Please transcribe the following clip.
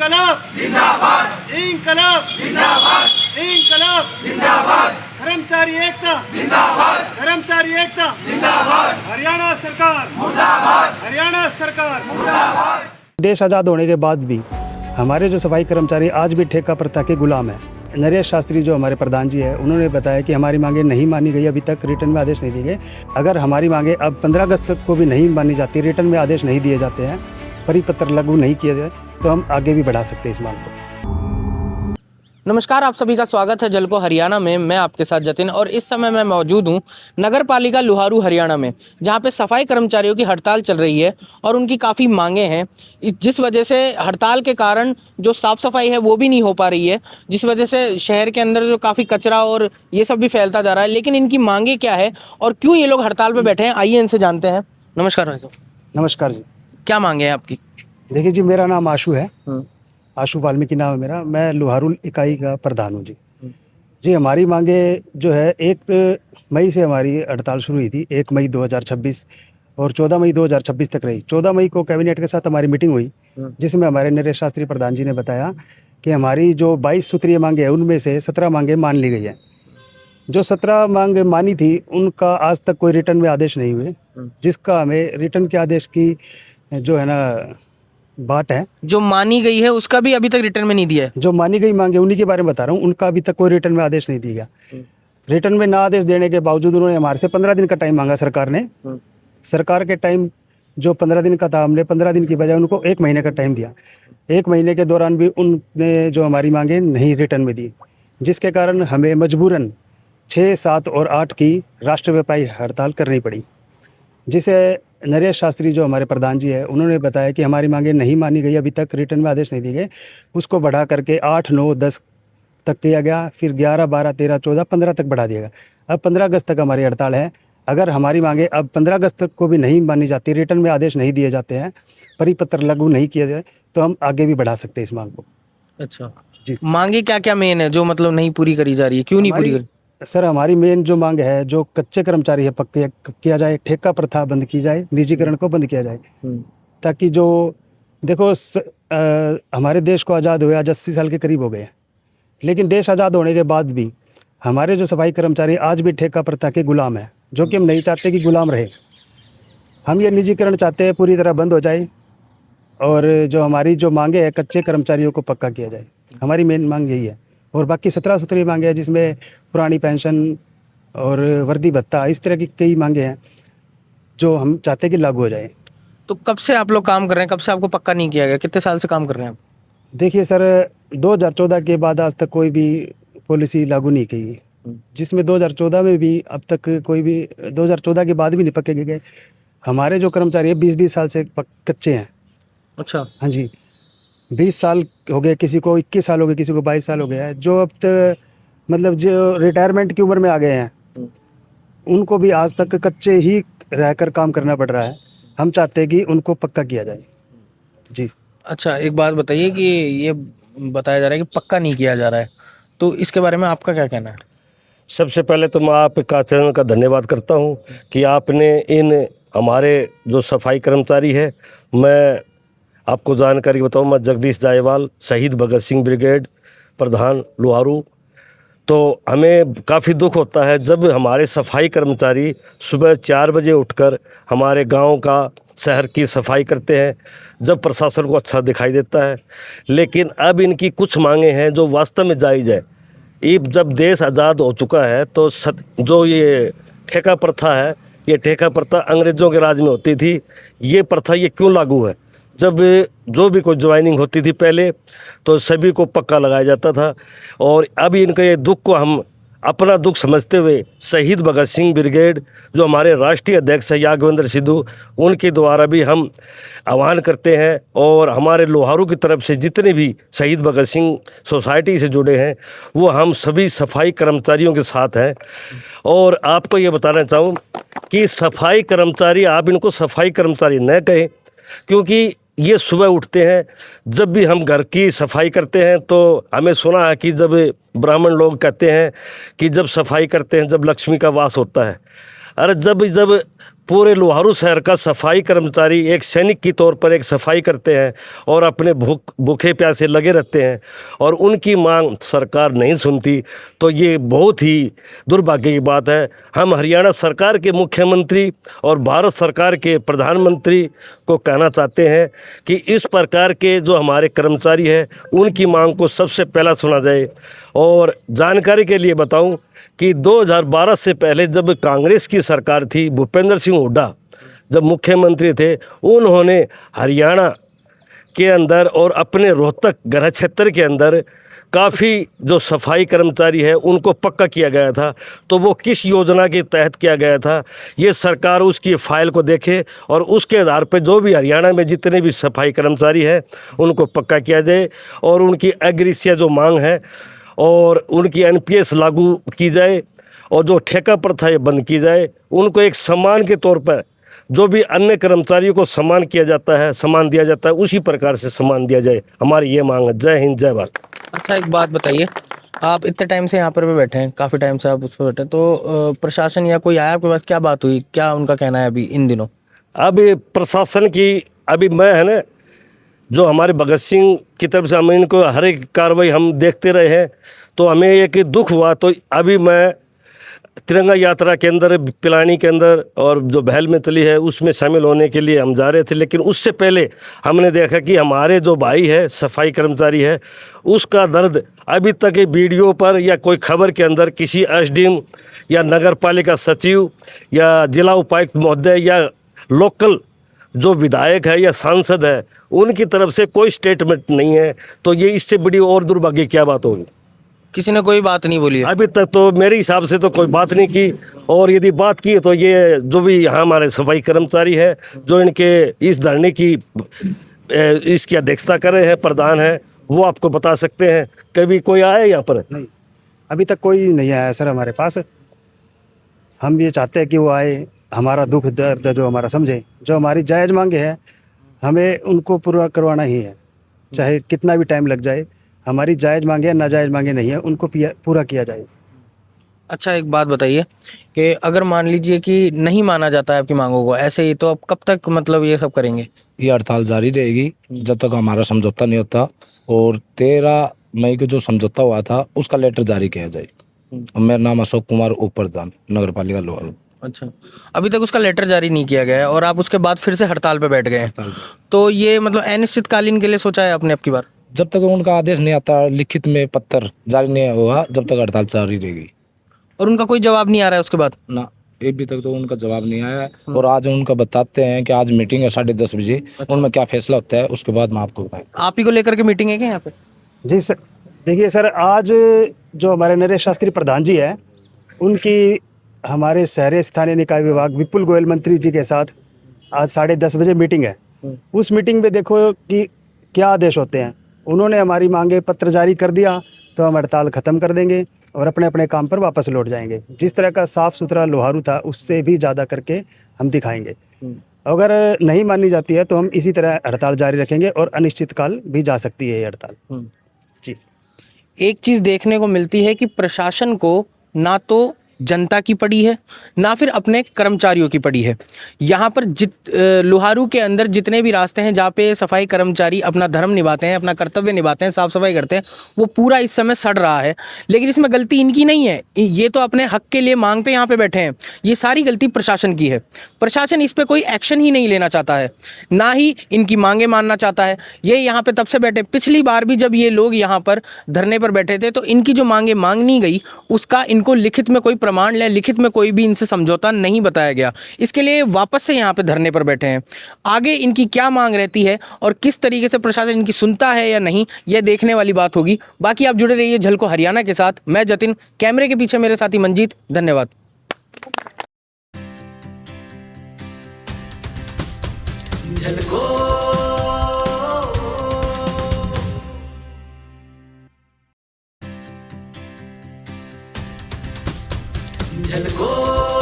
इंकलाब जिंदाबाद, इंकलाब जिंदाबाद, इंकलाब जिंदाबाद, कर्मचारी एकता जिंदाबाद, कर्मचारी एकता जिंदाबाद, हरियाणा सरकार मुर्दाबाद, हरियाणा सरकार मुर्दाबाद। देश आज़ाद होने के बाद भी हमारे जो सफाई कर्मचारी आज भी ठेका प्रथा के गुलाम हैं। नरेश शास्त्री जो हमारे प्रधान जी हैं, उन्होंने बताया कि हमारी मांगें नहीं मानी गई, अभी तक रिटर्न में आदेश नहीं दिए गए। अगर हमारी मांगें अब 15 अगस्त तक को भी नहीं मानी जाती, रिटर्न में आदेश नहीं दिए जाते हैं, परिपत्र लागू नहीं किए जाए, तो हम आगे भी बढ़ा सकते हैं इस मांग को। नमस्कार, आप सभी का स्वागत है जलको हरियाणा में। मैं आपके साथ जतिन और इस समय मैं मौजूद हूं नगर पालिका लुहारू हरियाणा में, जहां पे सफाई कर्मचारियों की हड़ताल चल रही है और उनकी काफ़ी मांगें हैं, जिस वजह से हड़ताल के कारण जो साफ़ सफाई है वो भी नहीं हो पा रही है, जिस वजह से शहर के अंदर जो काफ़ी कचरा और ये सब भी फैलता जा रहा है। लेकिन इनकी मांगें क्या है और क्यों ये लोग हड़ताल पर बैठे हैं, आइए इनसे जानते हैं। नमस्कार भाई साहब। नमस्कार जी। क्या मांगे हैं आपकी? देखिए जी, मेरा नाम आशु है, आशु वाल्मीकि नाम है मेरा। मैं लुहारू इकाई का प्रधान हूँ जी। हमारी मांगे जो है 1 मई से हमारी हड़ताल शुरू हुई थी, 1 मई 2026 और 14 मई 2026 तक रही। 14 मई को कैबिनेट के साथ हमारी मीटिंग हुई, जिसमें हमारे नरेश शास्त्री प्रधान जी ने बताया कि हमारी जो 22 सूत्रीय मांगे हैं उनमें से 17 मांगे मान ली गई हैं। जो 17 मांगे मानी थी उनका आज तक कोई रिटर्न में आदेश नहीं हुए, जिसका हमें रिटर्न के आदेश की जो है ना बाट है। जो मानी गई है उसका भी अभी तक रिटर्न में नहीं दिया है। जो मानी गई मांगे उन्हीं के बारे में बता रहा हूँ, उनका अभी तक कोई रिटर्न में आदेश नहीं दिया। रिटर्न में ना आदेश देने के बावजूद उन्होंने हमारे से 15 दिन का टाइम मांगा सरकार ने। सरकार के टाइम जो 15 दिन का था, हमने 15 दिन की बजाय उनको 1 महीने का टाइम दिया। 1 महीने के दौरान भी उनने जो हमारी मांगे नहीं रिटर्न में दी, जिसके कारण हमें मजबूरन 6, 7 और 8 की राष्ट्रव्यापी हड़ताल करनी पड़ी, जिसे नरेश शास्त्री जो हमारे प्रधान जी हैं, उन्होंने बताया कि हमारी मांगें नहीं मानी गई, अभी तक रिटर्न में आदेश नहीं दिए गए। उसको बढ़ा करके 8, 9, 10 तक किया गया, फिर 11, 12, 13, 14, 15 तक बढ़ा दिया गया। अब 15 अगस्त तक हमारी हड़ताल है। अगर हमारी मांगें अब 15 अगस्त तक को भी नहीं मानी जाती, रिटर्न में आदेश नहीं दिए जाते हैं, परिपत्र लागू नहीं किया जाए, तो हम आगे भी बढ़ा सकते हैं इस मांग को। अच्छा जी, मांगे क्या क्या मेन है जो मतलब नहीं पूरी करी जा रही है, क्यों नहीं पूरी करी? सर हमारी मेन जो मांग है, जो कच्चे कर्मचारी है पक्के किया जाए, ठेका प्रथा बंद की जाए, निजीकरण को बंद किया जाए, ताकि जो देखो हमारे देश को आज़ाद हुए आज 80 साल के करीब हो गए हैं, लेकिन देश आज़ाद होने के बाद भी हमारे जो सफाई कर्मचारी आज भी ठेका प्रथा के गुलाम हैं, जो कि हम नहीं चाहते कि गुलाम रहे। हम ये निजीकरण चाहते हैं पूरी तरह बंद हो जाए और जो हमारी जो मांगे हैं कच्चे कर्मचारियों को पक्का किया जाए। हमारी मेन मांग यही है। और बाकी 17 सूत्रीय मांगे हैं, जिसमें पुरानी पेंशन और वर्दी भत्ता, इस तरह की कई मांगे हैं जो हम चाहते हैं कि लागू हो जाए। तो कब से आप लोग काम कर रहे हैं, कब से आपको पक्का नहीं किया गया, कितने साल से काम कर रहे हैं आप? देखिए सर, 2014 के बाद आज तक कोई भी पॉलिसी लागू नहीं की, जिसमें 2014 में भी अब तक कोई भी 2014 के बाद भी नहीं पक्के गए। हमारे जो कर्मचारी है 20-20 साल से कच्चे हैं। अच्छा। हाँ जी, 20 साल हो गए, किसी को 21 साल हो गए, किसी को 22 साल हो गया है। जो अब तक मतलब जो रिटायरमेंट की उम्र में आ गए हैं, उनको भी आज तक कच्चे ही रहकर काम करना पड़ रहा है। हम चाहते हैं कि उनको पक्का किया जाए जी। अच्छा, एक बात बताइए कि ये बताया जा रहा है कि पक्का नहीं किया जा रहा है, तो इसके बारे में आपका क्या कहना है? सबसे पहले तो मैं आपका चैनल का धन्यवाद करता हूं कि आपने इन हमारे जो सफाई कर्मचारी है, मैं आपको जानकारी बताऊं, मैं जगदीश जायवाल, शहीद भगत सिंह ब्रिगेड प्रधान लुहारू। तो हमें काफ़ी दुख होता है जब हमारे सफाई कर्मचारी सुबह 4 बजे उठकर हमारे गांव का, शहर की सफाई करते हैं, जब प्रशासन को अच्छा दिखाई देता है। लेकिन अब इनकी कुछ मांगे हैं जो वास्तव में जायज़ है। ये जब देश आज़ाद हो चुका है तो जो ये ठेका प्रथा है, ये ठेका प्रथा अंग्रेज़ों के राज में होती थी। ये प्रथा ये क्यों लागू है? जब जो भी कोई ज्वाइनिंग होती थी पहले, तो सभी को पक्का लगाया जाता था। और अब इनके ये दुख को हम अपना दुख समझते हुए शहीद भगत सिंह ब्रिगेड जो हमारे राष्ट्रीय अध्यक्ष है यादवेंद्र सिद्धू, उनके द्वारा भी हम आह्वान करते हैं। और हमारे लोहारू की तरफ से जितने भी शहीद भगत सिंह सोसाइटी से जुड़े हैं, वो हम सभी सफाई कर्मचारियों के साथ हैं। और आपको ये बताना चाहूँ कि सफाई कर्मचारी, आप इनको सफाई कर्मचारी न कहें, क्योंकि ये सुबह उठते हैं। जब भी हम घर की सफाई करते हैं तो हमें सुना है कि जब ब्राह्मण लोग कहते हैं कि जब सफाई करते हैं जब लक्ष्मी का वास होता है। अरे जब पूरे लोहारू शहर का सफाई कर्मचारी एक सैनिक की तौर पर एक सफाई करते हैं और अपने भूखे प्यासे लगे रहते हैं और उनकी मांग सरकार नहीं सुनती, तो ये बहुत ही दुर्भाग्य की बात है। हम हरियाणा सरकार के मुख्यमंत्री और भारत सरकार के प्रधानमंत्री को कहना चाहते हैं कि इस प्रकार के जो हमारे कर्मचारी हैं उनकी मांग को सबसे पहला सुना जाए। और जानकारी के लिए बताऊं कि 2012 से पहले जब कांग्रेस की सरकार थी, भूपेंद्र सिंह हुड्डा जब मुख्यमंत्री थे, उन्होंने हरियाणा के अंदर और अपने रोहतक गृह क्षेत्र के अंदर काफ़ी जो सफाई कर्मचारी है उनको पक्का किया गया था। तो वो किस योजना के तहत किया गया था, ये सरकार उसकी फ़ाइल को देखे और उसके आधार पर जो भी हरियाणा में जितने भी सफाई कर्मचारी हैं उनको पक्का किया जाए और उनकी एग्रीसिया जो मांग है और उनकी एनपीएस लागू की जाए और जो ठेका प्रथा है बंद की जाए। उनको एक सम्मान के तौर पर जो भी अन्य कर्मचारियों को सम्मान किया जाता है, सम्मान दिया जाता है, उसी प्रकार से सम्मान दिया जाए, हमारी ये मांग है। जय हिंद, जय भारत। अच्छा, एक बात बताइए, आप इतने टाइम से यहाँ पर भी बैठे हैं, काफ़ी टाइम से आप उस पर बैठे हैं, तो प्रशासन या कोई आया आपके पास, क्या बात हुई, क्या उनका कहना है अभी इन दिनों? अभी प्रशासन की अभी मैं है ना, जो हमारे भगत सिंह की तरफ से हम इनको हर एक कार्रवाई हम देखते रहे हैं, तो हमें एक दुख हुआ। तो अभी मैं तिरंगा यात्रा के अंदर, पिलानी के अंदर और जो बहल में चली है उसमें शामिल होने के लिए हम जा रहे थे, लेकिन उससे पहले हमने देखा कि हमारे जो भाई है सफाई कर्मचारी है उसका दर्द अभी तक वीडियो पर या कोई खबर के अंदर किसी एसडीएम या नगर पालिका सचिव या जिला उपायुक्त महोदय या लोकल जो विधायक है या सांसद है उनकी तरफ से कोई स्टेटमेंट नहीं है। तो ये इससे बड़ी और दुर्भाग्य क्या बात होगी? किसी ने कोई बात नहीं बोली है अभी तक, तो मेरे हिसाब से तो कोई बात नहीं की, और यदि बात की तो ये जो भी यहाँ हमारे सफाई कर्मचारी है जो इनके इस धरने की इसकी अध्यक्षता कर रहे हैं, प्रधान है, वो आपको बता सकते हैं। कभी कोई आया यहाँ पर? नहीं, अभी तक कोई नहीं आया सर हमारे पास। हम ये चाहते हैं कि वो आए, हमारा दुख दर्द जो हमारा समझे, जो हमारी जायज़ मांगे हैं हमें उनको पूरा करवाना ही है, चाहे कितना भी टाइम लग जाए। हमारी जायज़ मांगे नाजायज़ मांगे नहीं है, उनको पूरा किया जाए। अच्छा, एक बात बताइए कि अगर मान लीजिए कि नहीं माना जाता है आपकी मांगों को, ऐसे ही तो आप कब तक मतलब ये सब करेंगे? ये हड़ताल जारी रहेगी जब तक हमारा समझौता नहीं होता, और 13 मई को जो समझौता हुआ था उसका लेटर जारी किया जाए। मेरा नाम अशोक कुमार, उप प्रधान, नगर पालिका लोहारू। अच्छा, अभी तक उसका लेटर जारी नहीं किया गया है और आप उसके बाद फिर से हड़ताल पे बैठ गए हैं, तो ये मतलब अनिश्चितकालीन के लिए सोचा है आपने अब की बार? जब तक उनका आदेश नहीं आता, लिखित में पत्र जारी नहीं होगा, जब तक हड़ताल जारी रहेगी। और उनका कोई जवाब नहीं आ रहा है उसके बाद? ना, अभी तक तो उनका जवाब नहीं आया है। और आज उनका बताते हैं कि आज मीटिंग है 10:30 बजे, उनमें क्या फैसला होता है उसके बाद मैं आपको बताएं। आप ही को लेकर के मीटिंग है क्या यहाँ पे? जी सर, देखिए सर, आज जो हमारे नरेश शास्त्री प्रधान जी हैं उनकी हमारे शहरी स्थानीय निकाय विभाग विपुल गोयल मंत्री जी के साथ आज 10:30 बजे मीटिंग है। उस मीटिंग में देखो कि क्या आदेश होते हैं। उन्होंने हमारी मांगे पत्र जारी कर दिया तो हम हड़ताल ख़त्म कर देंगे और अपने अपने काम पर वापस लौट जाएंगे। जिस तरह का साफ़ सुथरा लोहारू था उससे भी ज़्यादा करके हम दिखाएंगे। अगर नहीं मानी जाती है तो हम इसी तरह हड़ताल जारी रखेंगे और अनिश्चितकाल भी जा सकती है ये हड़ताल। जी, एक चीज़ देखने को मिलती है कि प्रशासन को ना तो जनता की पड़ी है ना फिर अपने कर्मचारियों की पड़ी है। यहाँ पर लोहारू के अंदर जितने भी रास्ते हैं जहाँ पे सफाई कर्मचारी अपना धर्म निभाते हैं, अपना कर्तव्य निभाते हैं, साफ सफाई करते हैं, वो पूरा इस समय सड़ रहा है। लेकिन इसमें गलती इनकी नहीं है, ये तो अपने हक के लिए मांग पे यहाँ पे बैठे हैं। ये सारी गलती प्रशासन की है। प्रशासन इस पर कोई एक्शन ही नहीं लेना चाहता है, ना ही इनकी मांगे मानना चाहता है। ये यहाँ पे तब से बैठे, पिछली बार भी जब ये लोग यहाँ पर धरने पर बैठे थे तो इनकी जो मांगे मांगनी गई उसका इनको लिखित में कोई प्रमाण ले, लिखित में कोई भी इनसे समझौता नहीं बताया गया। इसके लिए वापस से यहाँ पे धरने पर बैठे हैं। आगे इनकी क्या मांग रहती है और किस तरीके से प्रशासन इनकी सुनता है या नहीं, यह देखने वाली बात होगी। बाकी आप जुड़े रहिए झलको हरियाणा के साथ। मैं जतिन, कैमरे के पीछे मेरे साथी मंजीत। धन्यवाद। झलको